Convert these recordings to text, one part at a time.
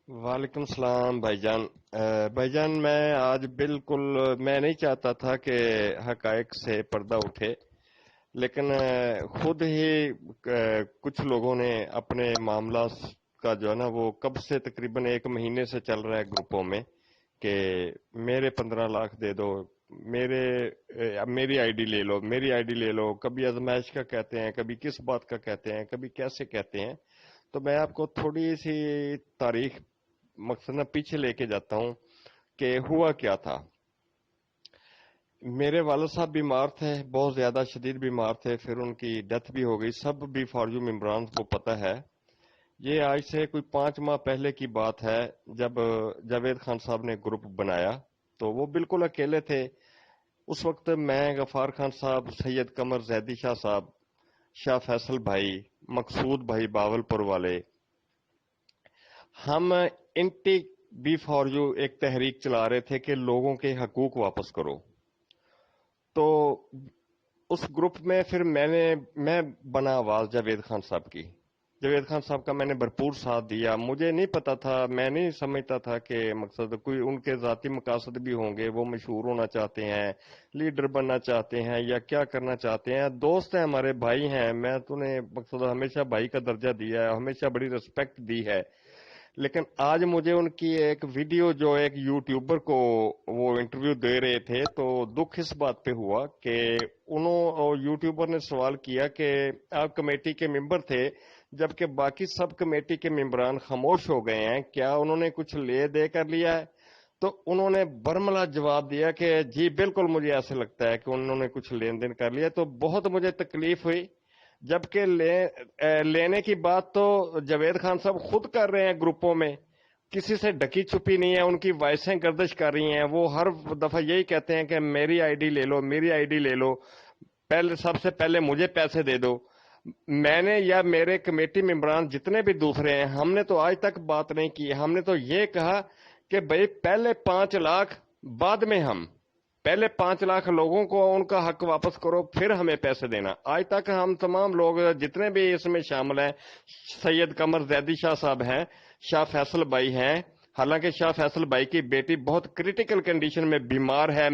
وعلیکم السلام بھائی جان۔ بھائی جان، میں آج بالکل میں نہیں چاہتا تھا کہ حقائق سے پردہ اٹھے، لیکن خود ہی کچھ لوگوں نے اپنے معاملات کا جو ہے نا وہ کب سے تقریباً ایک مہینے سے چل رہا ہے گروپوں میں کہ میرے 15 لاکھ دے دو، میرے میری آئی ڈی لے لو، میری آئی ڈی لے لو، کبھی آزمائش کا کہتے ہیں، کبھی کس بات کا کہتے ہیں، کبھی کیسے کہتے ہیں۔ تو میں آپ کو تھوڑی سی تاریخ مقصد پیچھے لے کے جاتا ہوں کہ ہوا کیا تھا۔ میرے والد صاحب بیمار تھے، بہت زیادہ شدید بیمار تھے، پھر ان کی ڈیتھ بھی ہو گئی، سب بھی فارجو ممبران کو پتہ ہے۔ یہ آج سے کوئی 5 ماہ پہلے کی بات ہے، جب جاوید خان صاحب نے گروپ بنایا تو وہ بالکل اکیلے تھے۔ اس وقت میں، غفار خان صاحب، سید قمر زیدی شاہ صاحب، شاہ فیصل بھائی، مقصود بھائی باول پور والے، ہم انٹی بی فار یو ایک تحریک چلا رہے تھے کہ لوگوں کے حقوق واپس کرو۔ تو اس گروپ میں پھر میں بنا آواز جاوید خان صاحب کی۔ جاوید خان صاحب کا میں نے بھرپور ساتھ دیا۔ مجھے نہیں پتا تھا، میں نہیں سمجھتا تھا کہ مقصد کوئی ان کے ذاتی مقاصد بھی ہوں گے، وہ مشہور ہونا چاہتے ہیں، لیڈر بننا چاہتے ہیں، یا کیا کرنا چاہتے ہیں۔ دوست ہیں، ہمارے بھائی ہیں، میں تو نے مقصد ہمیشہ بھائی کا درجہ دیا ہے، ہمیشہ بڑی رسپیکٹ دی ہے۔ لیکن آج مجھے ان کی ایک ویڈیو، جو ایک یوٹیوبر کو وہ انٹرویو دے رہے تھے، تو دکھ اس بات پہ ہوا کہ یوٹیوبر نے سوال کیا کہ آپ کمیٹی کے ممبر تھے، جبکہ باقی سب کمیٹی کے ممبران خاموش ہو گئے ہیں، کیا انہوں نے کچھ لے دے کر لیا ہے؟ تو انہوں نے برملا جواب دیا کہ جی بالکل مجھے ایسے لگتا ہے کہ انہوں نے کچھ لین دین کر لیا۔ تو بہت مجھے تکلیف ہوئی، جبکہ لینے کی بات تو جاوید خان صاحب خود کر رہے ہیں گروپوں میں، کسی سے ڈکی چھپی نہیں ہے، ان کی وائسیں گردش کر رہی ہیں، وہ ہر دفعہ یہی کہتے ہیں کہ میری آئی ڈی لے لو، میری آئی ڈی لے لو، پہلے سب سے پہلے مجھے پیسے دے دو۔ میں نے یا میرے کمیٹی ممبران جتنے بھی دوسرے ہیں، ہم نے تو آج تک بات نہیں کی، ہم نے تو یہ کہا کہ بھئی پہلے 5 لاکھ بعد میں، ہم پہلے 5 لاکھ لوگوں کو ان کا حق واپس کرو، پھر ہمیں پیسے دینا۔ آج تک ہم تمام لوگ جتنے بھی اس میں شامل ہیں، سید قمر زیدی شاہ صاحب ہیں، شاہ فیصل بھائی ہیں، حالانکہ شاہ فیصل بھائی کی بیٹی بہت کریٹیکل کنڈیشن میں بیمار ہے،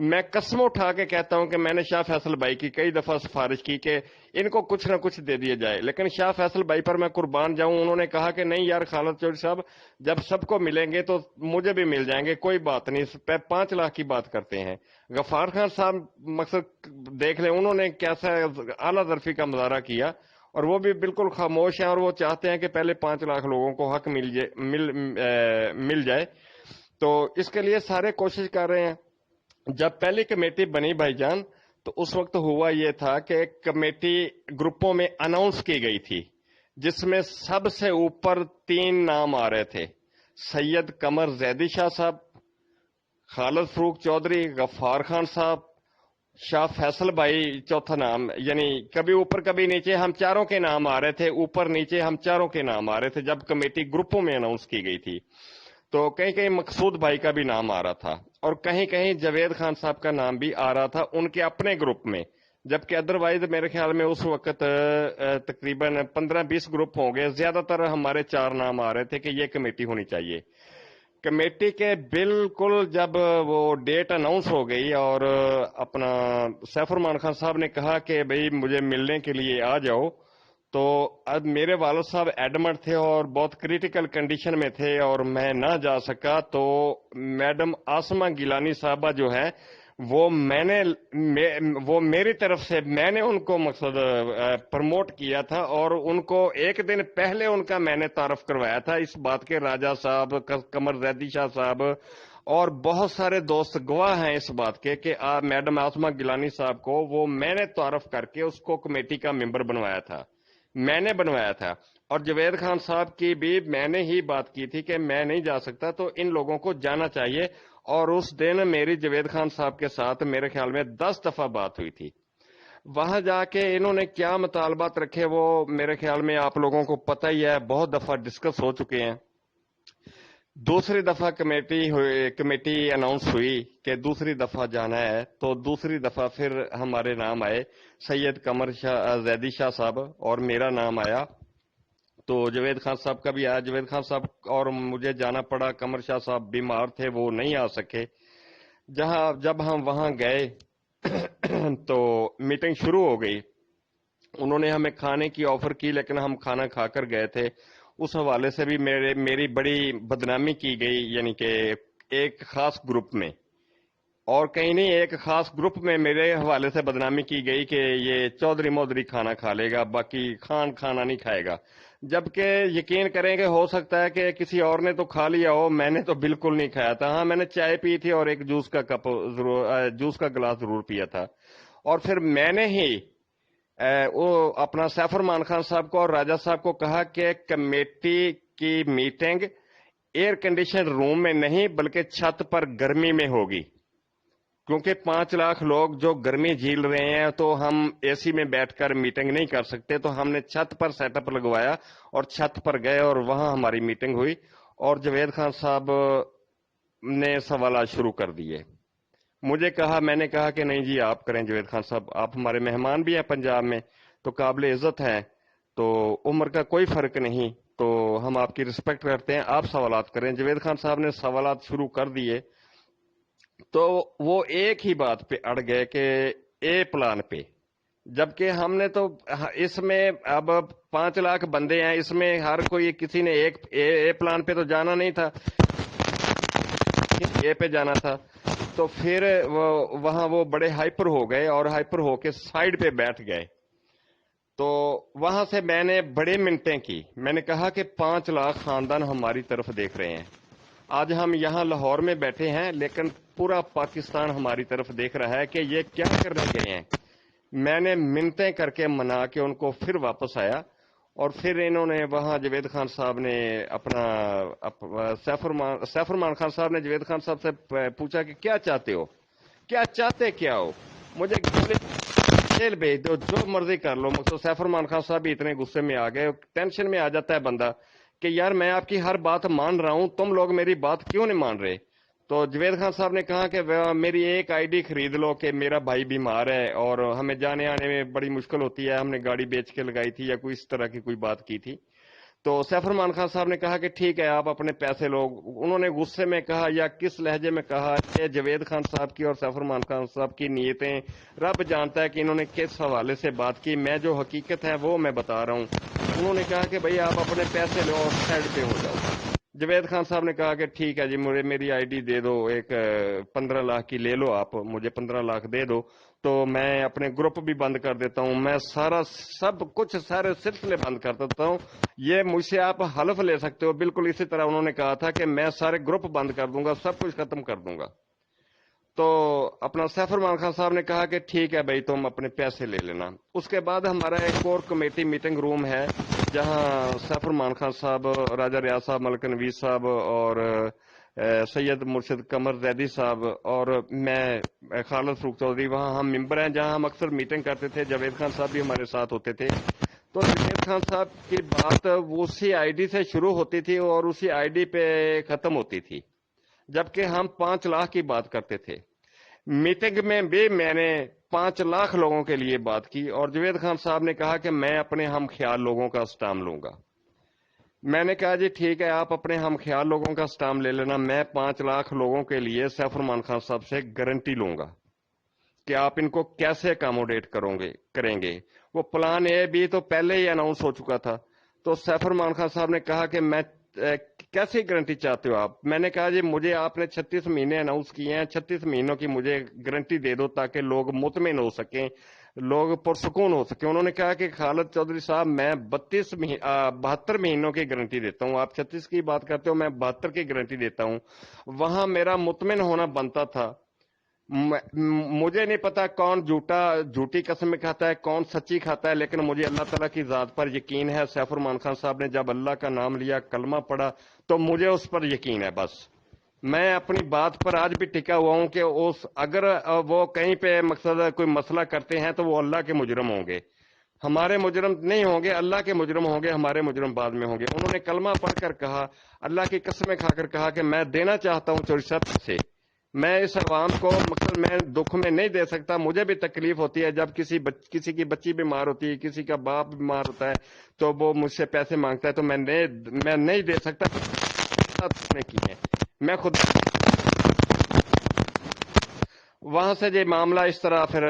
میں قسم اٹھا کے کہتا ہوں کہ میں نے شاہ فیصل بھائی کی کئی دفعہ سفارش کی کہ ان کو کچھ نہ کچھ دے دیا جائے، لیکن شاہ فیصل بھائی پر میں قربان جاؤں، انہوں نے کہا کہ نہیں یار خالد چودھری صاحب، جب سب کو ملیں گے تو مجھے بھی مل جائیں گے، کوئی بات نہیں، 5 لاکھ کی بات کرتے ہیں۔ غفار خان صاحب مقصد دیکھ لیں، انہوں نے کیسا اعلیٰ ظرفی کا مظاہرہ کیا، اور وہ بھی بالکل خاموش ہیں، اور وہ چاہتے ہیں کہ پہلے 5 لاکھ لوگوں کو حق مل جائے۔ تو اس کے لیے سارے کوشش کر رہے ہیں۔ جب پہلی کمیٹی بنی بھائی جان، تو اس وقت ہوا یہ تھا کہ کمیٹی گروپوں میں اناؤنس کی گئی تھی، جس میں سب سے اوپر 3 نام آ رہے تھے: سید قمر زیدی شاہ صاحب، خالد فروخ چودھری، غفار خان صاحب، شاہ فیصل بھائی چوتھا نام، یعنی کبھی اوپر کبھی نیچے، ہم چاروں کے نام آ رہے تھے، اوپر نیچے ہم چاروں کے نام آ رہے تھے جب کمیٹی گروپوں میں اناؤنس کی گئی تھی۔ تو کہیں کہیں مقصود بھائی کا بھی نام آ رہا تھا، اور کہیں کہیں جاوید خان صاحب کا نام بھی آ رہا تھا ان کے اپنے گروپ میں، جبکہ ادروائز میرے خیال میں اس وقت تقریباً 15-20 گروپ ہوں گے، زیادہ تر ہمارے 4 نام آ رہے تھے کہ یہ کمیٹی ہونی چاہیے۔ کمیٹی کے بالکل جب وہ ڈیٹ اناؤنس ہو گئی، اور اپنا سیف الرحمان خان صاحب نے کہا کہ بھئی مجھے ملنے کے لیے آ جاؤ، تو اب میرے والد صاحب ایڈمٹ تھے اور بہت کریٹیکل کنڈیشن میں تھے، اور میں نہ جا سکا، تو میڈم آسمہ گیلانی صاحبہ جو ہے، وہ میری طرف سے میں نے ان کو مقصد پروموٹ کیا تھا، اور ان کو ایک دن پہلے ان کا میں نے تعارف کروایا تھا اس بات کے، راجہ صاحب، قمر زیدی شاہ صاحب، اور بہت سارے دوست گواہ ہیں اس بات کے کہ میڈم آسمہ گیلانی صاحب کو وہ میں نے تعارف کر کے اس کو کمیٹی کا ممبر بنوایا تھا، میں نے بنوایا تھا۔ اور جاوید خان صاحب کی بھی میں نے ہی بات کی تھی کہ میں نہیں جا سکتا، تو ان لوگوں کو جانا چاہیے، اور اس دن میری جاوید خان صاحب کے ساتھ میرے خیال میں 10 دفعہ بات ہوئی تھی۔ وہاں جا کے انہوں نے کیا مطالبات رکھے وہ میرے خیال میں آپ لوگوں کو پتہ ہی ہے، بہت دفعہ ڈسکس ہو چکے ہیں۔ دوسری دفعہ کمیٹی اناؤنس ہوئی کہ دوسری دفعہ جانا ہے، تو دوسری دفعہ پھر ہمارے نام آئے، سید قمر زیدی شاہ صاحب، اور میرا نام آیا۔ تو جاوید خان صاحب کا بھی آیا. جاوید خان صاحب اور مجھے جانا پڑا. قمر شاہ صاحب بیمار تھے, وہ نہیں آ سکے. جب ہم وہاں گئے تو میٹنگ شروع ہو گئی. انہوں نے ہمیں کھانے کی آفر کی, لیکن ہم کھانا کھا کر گئے تھے. اس حوالے سے بھی میری بڑی بدنامی کی گئی, یعنی کہ ایک خاص گروپ میں, اور کہیں نہیں, ایک خاص گروپ میں میرے حوالے سے بدنامی کی گئی کہ یہ چودھری مودھری کھانا کھا لے گا, باقی خان کھانا نہیں کھائے گا. جبکہ یقین کریں کہ ہو سکتا ہے کہ کسی اور نے تو کھا لیا ہو, میں نے تو بالکل نہیں کھایا تھا. ہاں, میں نے چائے پی تھی اور ایک جوس کا گلاس ضرور پیا تھا. اور پھر میں نے ہی وہ اپنا سیف الرحمان خان صاحب کو اور راجہ صاحب کو کہا کہ کمیٹی کی میٹنگ ایئر کنڈیشن روم میں نہیں بلکہ چھت پر گرمی میں ہوگی, کیونکہ 5 لاکھ لوگ جو گرمی جھیل رہے ہیں تو ہم اے سی میں بیٹھ کر میٹنگ نہیں کر سکتے. تو ہم نے چھت پر سیٹ اپ لگوایا اور چھت پر گئے اور وہاں ہماری میٹنگ ہوئی. اور جاوید خان صاحب نے سوالات شروع کر دیے. میں نے کہا کہ نہیں جی آپ کریں جاوید خان صاحب, آپ ہمارے مہمان بھی ہیں پنجاب میں, تو قابل عزت ہیں, تو عمر کا کوئی فرق نہیں, تو ہم آپ کی رسپیکٹ کرتے ہیں, آپ سوالات کریں. جاوید خان صاحب نے سوالات شروع کر دیے. تو وہ ایک ہی بات پہ اڑ گئے کہ اے پلان پہ, جبکہ ہم نے تو اس میں اب 5 لاکھ بندے ہیں, اس میں ہر کوئی کسی نے ایک اے پلان پہ تو جانا نہیں تھا, اے پہ جانا تھا. تو پھر وہاں وہ بڑے ہائپر ہو گئے اور ہائپر ہو کے سائیڈ پہ بیٹھ گئے. تو وہاں سے میں نے بڑے منٹیں کی. میں نے کہا کہ 5 لاکھ خاندان ہماری طرف دیکھ رہے ہیں. آج ہم یہاں لاہور میں بیٹھے ہیں, لیکن پورا پاکستان ہماری طرف دیکھ رہا ہے کہ یہ کیا کرنے گئے ہیں. میں نے منتیں کر کے منا کے ان کو پھر واپس آیا. اور پھر انہوں نے وہاں جاوید خان صاحب نے اپنا سیف الرحمان خان صاحب نے جاوید خان صاحب سے پوچھا کہ کیا چاہتے ہو, کیا چاہتے کیا ہو, مجھے جیل بھیج دو, جو مرضی کر لو. مقصد سیف الرحمان خان صاحب بھی اتنے غصے میں آ گئے, ٹینشن میں آ جاتا ہے بندہ کہ یار میں آپ کی ہر بات مان رہا ہوں, تم لوگ میری بات کیوں نہیں مان رہے. تو جاوید خان صاحب نے کہا کہ میری ایک آئی ڈی خرید لو کہ میرا بھائی بیمار ہے اور ہمیں جانے آنے میں بڑی مشکل ہوتی ہے, ہم نے گاڑی بیچ کے لگائی تھی یا کوئی اس طرح کی کوئی بات کی تھی. تو سیف الرحمان خان صاحب نے کہا کہ ٹھیک ہے آپ اپنے پیسے لو. انہوں نے غصے میں کہا یا کس لہجے میں کہا کہ جاوید خان صاحب کی اور سیف الرحمان خان صاحب کی نیتیں رب جانتا ہے کہ انہوں نے کس حوالے سے بات کی, میں جو حقیقت ہے وہ میں بتا رہا ہوں. انہوں نے کہا کہ بھئی آپ اپنے پیسے لو اور سائڈ پہ ہو جاؤ. جاوید خان صاحب نے کہا کہ ٹھیک ہے جی, میری آئی ڈی دے دو, ایک 15 لاکھ کی لے لو آپ, مجھے 15 لاکھ دے دو تو میں اپنے گروپ بھی بند کر دیتا ہوں, میں سب کچھ سارے سلسلے بند کر دیتا ہوں, یہ مجھ سے آپ حلف لے سکتے ہو. بالکل اسی طرح انہوں نے کہا تھا کہ میں سارے گروپ بند کر دوں گا, سب کچھ ختم کر دوں گا. تو اپنا سیف الرحمان خان صاحب نے کہا کہ ٹھیک ہے بھائی تم اپنے پیسے لے لینا. اس کے بعد ہمارا ایک اور کمیٹی میٹنگ روم ہے جہاں سیف الرحمان خان صاحب, راجہ ریاض صاحب, ملک نویز صاحب اور سید مرشد قمر زیدی صاحب اور میں خالد فروخ چودھری, وہاں ہم ممبر ہیں جہاں ہم اکثر میٹنگ کرتے تھے. جاوید خان صاحب بھی ہمارے ساتھ ہوتے تھے. تو جاوید خان صاحب کی بات اسی آئی ڈی سے شروع ہوتی تھی اور اسی آئی ڈی پہ ختم ہوتی تھی, جبکہ ہم 5 لاکھ کی بات کرتے تھے. میٹنگ میں بھی میں نے 5 لاکھ لوگوں کے لیے بات کی اور جاوید خان صاحب نے کہا کہ میں اپنے ہم خیال لوگوں کا اسٹام لوں گا. میں نے کہا جی ٹھیک ہے آپ اپنے ہم خیال لوگوں کا اسٹام لے لینا, میں 5 لاکھ لوگوں کے لیے سیف الرحمان خان صاحب سے گارنٹی لوں گا کہ آپ ان کو کیسے اکاموڈیٹ کریں گے. وہ پلان اے بھی تو پہلے ہی اناؤنس ہو چکا تھا. تو سیف الرحمان خان صاحب نے کہا کہ میں کیسی گارنٹی چاہتے ہو آپ. میں نے کہا جی مجھے آپ نے 36 مہینے اناؤنس کیے ہیں, 36 مہینوں کی مجھے گارنٹی دے دو تاکہ لوگ مطمئن ہو سکیں, لوگ پرسکون ہو سکیں. انہوں نے کہا کہ خالد چودھری صاحب میں 72 مہینوں کی گارنٹی دیتا ہوں, آپ 36 کی بات کرتے ہو, میں 72 کی گارنٹی دیتا ہوں. وہاں میرا مطمئن ہونا بنتا تھا. مجھے نہیں پتا کون جھوٹی قسم کھاتا ہے, کون سچی کھاتا ہے, لیکن مجھے اللہ تعالیٰ کی ذات پر یقین ہے. سیف الرحمان خان صاحب نے جب اللہ کا نام لیا, کلمہ پڑھا, تو مجھے اس پر یقین ہے. بس میں اپنی بات پر آج بھی ٹکا ہوا ہوں کہ اگر وہ کہیں پہ مقصد کوئی مسئلہ کرتے ہیں تو وہ اللہ کے مجرم ہوں گے, ہمارے مجرم نہیں ہوں گے, اللہ کے مجرم ہوں گے, ہمارے مجرم بعد میں ہوں گے. انہوں نے کلمہ پڑھ کر کہا, اللہ کی قسمیں کھا کر کہا کہ میں دینا چاہتا ہوں 64 سے, میں اس عوام کو مطلب میں دکھ میں نہیں دے سکتا. مجھے بھی تکلیف ہوتی ہے جب کسی کی بچی بیمار ہوتی ہے, کسی کا باپ بیمار ہوتا ہے تو وہ مجھ سے پیسے مانگتا ہے, تو میں نہیں دے سکتا. نے کی ہے میں خود. وہاں سے یہ معاملہ اس طرح پھر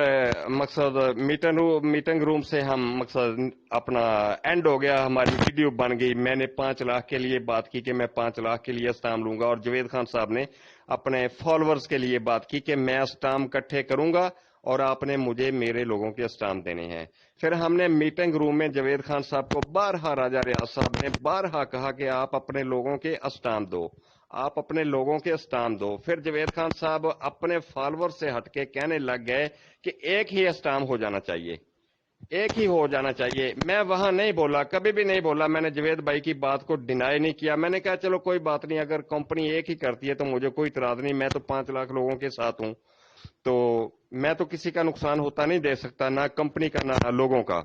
مقصد میٹنگ روم سے ہم مقصد اپنا اینڈ ہو گیا. ہماری ویڈیو بن گئی. میں نے 5 لاکھ کے لیے بات کی کہ میں 5 لاکھ کے لیے اسٹام لوں گا, اور جوید خان صاحب نے اپنے فالوورز کے لیے بات کی کہ میں اسٹام اکٹھے کروں گا اور آپ نے مجھے میرے لوگوں کے اسٹام دینے ہیں. پھر ہم نے میٹنگ روم میں جوید خان صاحب کو بارہا, راجہ ریاض صاحب نے بارہا کہا کہ آپ اپنے لوگوں کے اسٹام دو, آپ اپنے لوگوں کے اسٹام دو. پھر جوید خان صاحب اپنے فالوور سے ہٹ کے کہنے لگ گئے کہ ایک ہی اسٹام ہو جانا چاہیے, ایک ہی ہو جانا چاہیے. میں وہاں نہیں بولا, کبھی بھی نہیں بولا. میں نے جوید بھائی کی بات کو ڈینائی نہیں کیا. میں نے کہا چلو کوئی بات نہیں, اگر کمپنی ایک ہی کرتی ہے تو مجھے کوئی اعتراض نہیں. میں تو 5 لاکھ لوگوں کے ساتھ ہوں, تو میں تو کسی کا نقصان ہوتا نہیں دے سکتا, نہ کمپنی کا نہ لوگوں کا.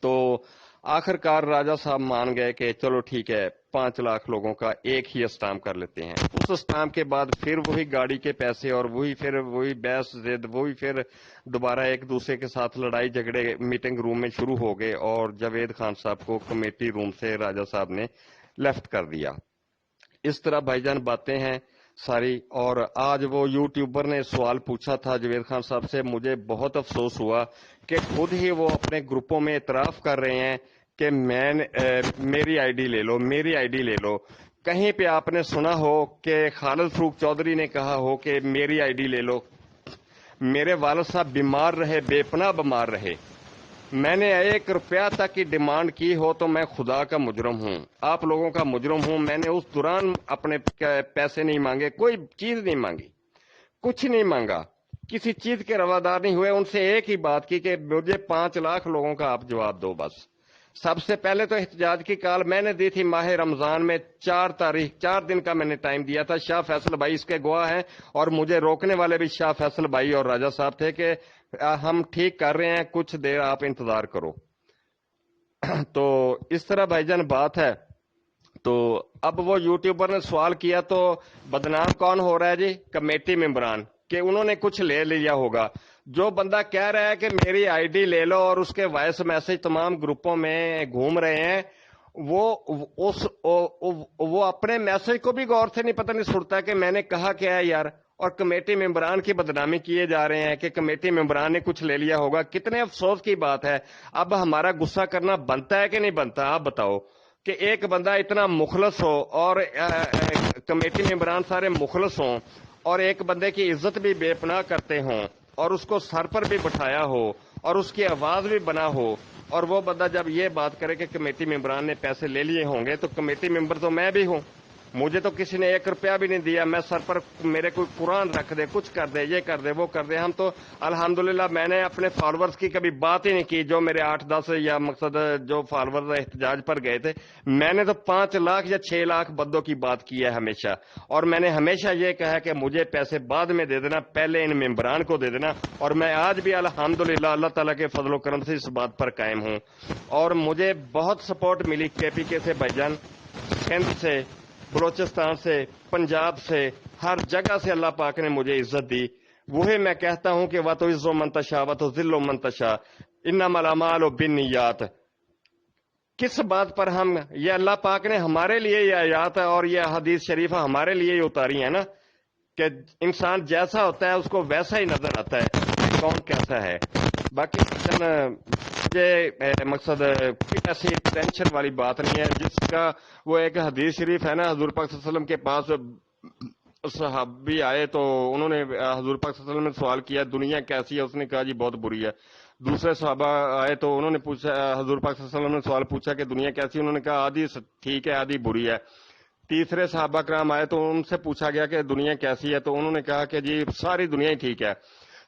تو آخر کار راجہ صاحب مان گئے کہ چلو ٹھیک ہے, 5 لاکھ لوگوں کا ایک ہی اسٹام کر لیتے ہیں. اس اسٹام کے بعد پھر وہی گاڑی کے پیسے, اور وہی بحث زد, وہی پھر دوبارہ ایک دوسرے کے ساتھ لڑائی جھگڑے میٹنگ روم میں شروع ہو گئے, اور جوید خان صاحب کو کمیٹی روم سے راجہ صاحب نے لیفٹ کر دیا. اس طرح بھائی جان باتیں ہیں ساری. اور آج وہ یوٹیوبر نے سوال پوچھا تھا جوید خان صاحب سے, مجھے بہت افسوس ہوا کہ خود ہی وہ اپنے گروپوں میں اعتراف کر رہے ہیں کہ میری آئی ڈی لے لو, میری آئی ڈی لے لو. کہیں پہ آپ نے سنا ہو کہ خالد فروخ چودھری نے کہا ہو کہ میری آئی ڈی لے لو؟ میرے والد صاحب بیمار رہے, بے پناہ بیمار رہے. میں نے 1 روپیہ تک کی ڈیمانڈ کی ہو تو میں خدا کا مجرم ہوں, آپ لوگوں کا مجرم ہوں. میں نے اس دوران اپنے پیسے نہیں مانگے, کوئی چیز نہیں مانگی, کچھ نہیں مانگا, کسی چیز کے روادار نہیں ہوئے. ان سے ایک ہی بات کی کہ مجھے 5 لاکھ لوگوں کا آپ جواب دو بس. سب سے پہلے تو احتجاج کی کال میں نے دی تھی ماہ رمضان میں, 4 دن کا میں نے ٹائم دیا تھا. شاہ فیصل بھائی اس کے گواہ ہیں, اور مجھے روکنے والے بھی شاہ فیصل بھائی اور راجہ صاحب تھے کہ ہم ٹھیک کر رہے ہیں, کچھ دیر آپ انتظار کرو. تو اس طرح بھائی جان بات ہے. تو اب وہ یوٹیوبر نے سوال کیا تو بدنام کون ہو رہا ہے جی؟ کمیٹی ممبران, کہ انہوں نے کچھ لے لیا ہوگا. جو بندہ کہہ رہا ہے کہ میری آئی ڈی لے لو اور اس کے وائس میسج تمام گروپوں میں گھوم رہے ہیں, وہ اپنے میسج کو بھی غور سے نہیں پتہ نہیں سنتا کہ میں نے کہا کیا ہے یار. اور کمیٹی ممبران کی بدنامی کیے جا رہے ہیں کہ کمیٹی ممبران نے کچھ لے لیا ہوگا. کتنے افسوس کی بات ہے. اب ہمارا غصہ کرنا بنتا ہے کہ نہیں بنتا؟ آپ بتاؤ کہ ایک بندہ اتنا مخلص ہو, اور کمیٹی ممبران سارے مخلص ہوں, اور ایک بندے کی عزت بھی بے پناہ کرتے ہوں, اور اس کو سر پر بھی بٹھایا ہو, اور اس کی آواز بھی بنا ہو, اور وہ بندہ جب یہ بات کرے کہ کمیٹی ممبران نے پیسے لے لیے ہوں گے, تو کمیٹی ممبر تو میں بھی ہوں. مجھے تو کسی نے 1 روپیہ بھی نہیں دیا. میں سر پر میرے کوئی قرآن رکھ دے, کچھ کر دے, یہ کر دے, وہ کر دے. ہم تو الحمدللہ میں نے اپنے فالوورز کی کبھی بات ہی نہیں کی. جو میرے 8-10 یا مقصد جو فالوورز احتجاج پر گئے تھے, میں نے تو 5 لاکھ یا 6 لاکھ بندوں کی بات کی ہے ہمیشہ. اور میں نے ہمیشہ یہ کہا کہ مجھے پیسے بعد میں دے دینا, پہلے ان ممبران کو دے دینا. اور میں آج بھی الحمدللہ اللہ تعالیٰ کے فضل و کرم سے اس بات پر قائم ہوں. اور مجھے بہت سپورٹ ملی KPK سے بھائی جان, سندھ سے, بلوچستان سے, پنجاب سے, ہر جگہ سے اللہ پاک نے مجھے عزت دی. وہی میں کہتا ہوں کہ وَتُعِزُّ مَن تَشَاءُ وَتُذِلُّ مَن تَشَاءُ إِنَّمَا الْأَعْمَالُ بِالنِّيَّاتِ. کس بات پر ہم, یہ اللہ پاک نے ہمارے لیے یہ آیات اور یہ حدیث شریفہ ہمارے لیے ہی اتاری ہے نا, کہ انسان جیسا ہوتا ہے اس کو ویسا ہی نظر آتا ہے کون کیسا ہے. باقی مقصد کوئی ایسی ٹینشن والی بات نہیں ہے. جس کا وہ ایک حدیث شریف ہے نا, حضور پاک صلی اللہ علیہ وسلم کے پاس صحابی آئے تو انہوں نے حضور پاک صلی اللہ علیہ وسلم نے سوال کیا دنیا کیسی ہے, اس نے کہا جی بہت بری ہے. دوسرے صحابہ آئے تو انہوں نے پوچھا, حضور پاک صلی اللہ علیہ وسلم نے سوال پوچھا کہ دنیا کیسی ہے, انہوں نے کہا آدھی ٹھیک ہے آدھی بری ہے. تیسرے صحابہ کرام آئے تو ان سے پوچھا گیا کہ دنیا کیسی ہے, تو انہوں نے کہا کہ جی ساری دنیا ہی ٹھیک ہے.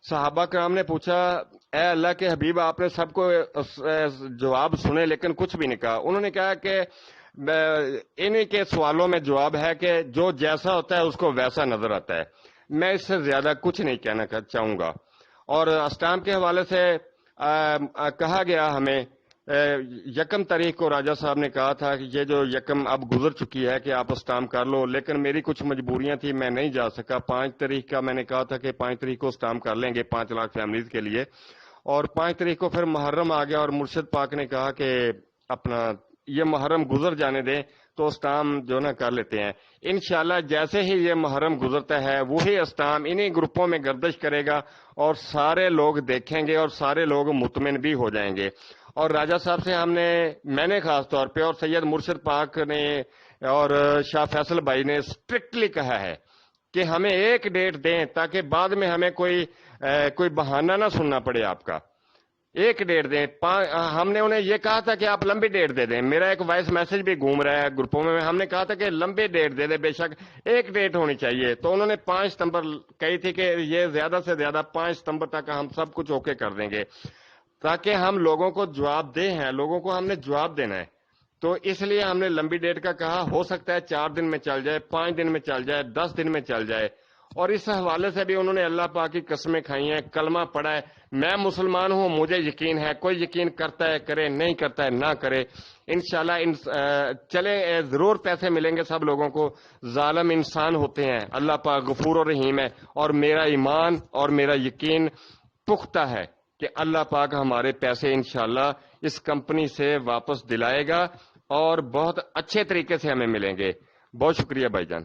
صحابہ کرام نے پوچھا اے اللہ کے حبیب, آپ نے سب کو جواب سنے لیکن کچھ بھی نہیں کہا. انہوں نے کہا کہ انہی کے سوالوں میں جواب ہے کہ جو جیسا ہوتا ہے اس کو ویسا نظر آتا ہے. میں اس سے زیادہ کچھ نہیں کہنا چاہوں گا. اور اسٹام کے حوالے سے کہا گیا ہمیں یکم تاریخ کو راجہ صاحب نے کہا تھا کہ یہ جو یکم اب گزر چکی ہے کہ آپ اسٹام کر لو، لیکن میری کچھ مجبوریاں تھی، میں نہیں جا سکا۔ 5 تاریخ کا میں نے کہا تھا کہ 5 تاریخ کو اسٹام کر لیں گے 5 لاکھ فیملیز کے لیے، اور 5 تاریخ کو پھر محرم آ گیا اور مرشد پاک نے کہا کہ اپنا یہ محرم گزر جانے دیں تو اسٹام جو نا کر لیتے ہیں انشاءاللہ۔ جیسے ہی یہ محرم گزرتا ہے وہی اسٹام انہی گروپوں میں گردش کرے گا اور سارے لوگ دیکھیں گے اور سارے لوگ مطمئن بھی ہو جائیں گے۔ اور راجہ صاحب سے میں نے خاص طور پہ اور سید مرشد پاک نے اور شاہ فیصل بھائی نے اسٹرکٹلی کہا ہے کہ ہمیں ایک ڈیٹ دیں تاکہ بعد میں ہمیں کوئی بہانہ نہ سننا پڑے آپ کا۔ ایک ڈیٹ دیں۔ ہم نے انہیں یہ کہا تھا کہ آپ لمبی ڈیٹ دے دیں، میرا ایک وائس میسج بھی گھوم رہا ہے گروپوں میں، ہم نے کہا تھا کہ لمبی ڈیٹ دے دیں، بے شک ایک ڈیٹ ہونی چاہیے۔ تو انہوں نے 5 ستمبر کہی تھی کہ یہ زیادہ سے زیادہ 5 ستمبر تک ہم سب کچھ اوکے کر دیں گے، تاکہ ہم لوگوں کو جواب دیں ہیں، لوگوں کو ہم نے جواب دینا ہے۔ تو اس لیے ہم نے لمبی ڈیٹ کا کہا، ہو سکتا ہے 4 دن میں چل جائے، 5 دن میں چل جائے، 10 دن میں چل جائے۔ اور اس حوالے سے بھی انہوں نے اللہ پاک کی قسمیں کھائی ہیں، کلمہ پڑھا ہے۔ میں مسلمان ہوں، مجھے یقین ہے، کوئی یقین کرتا ہے کرے، نہیں کرتا ہے نہ کرے۔ انشاءاللہ چلے ضرور پیسے ملیں گے سب لوگوں کو، ظالم انسان ہوتے ہیں، اللہ پاک غفور و رحیم ہے، اور میرا ایمان اور میرا یقین پختہ ہے کہ اللہ پاک ہمارے پیسے انشاءاللہ اس کمپنی سے واپس دلائے گا اور بہت اچھے طریقے سے ہمیں ملیں گے۔ بہت شکریہ بھائی جان۔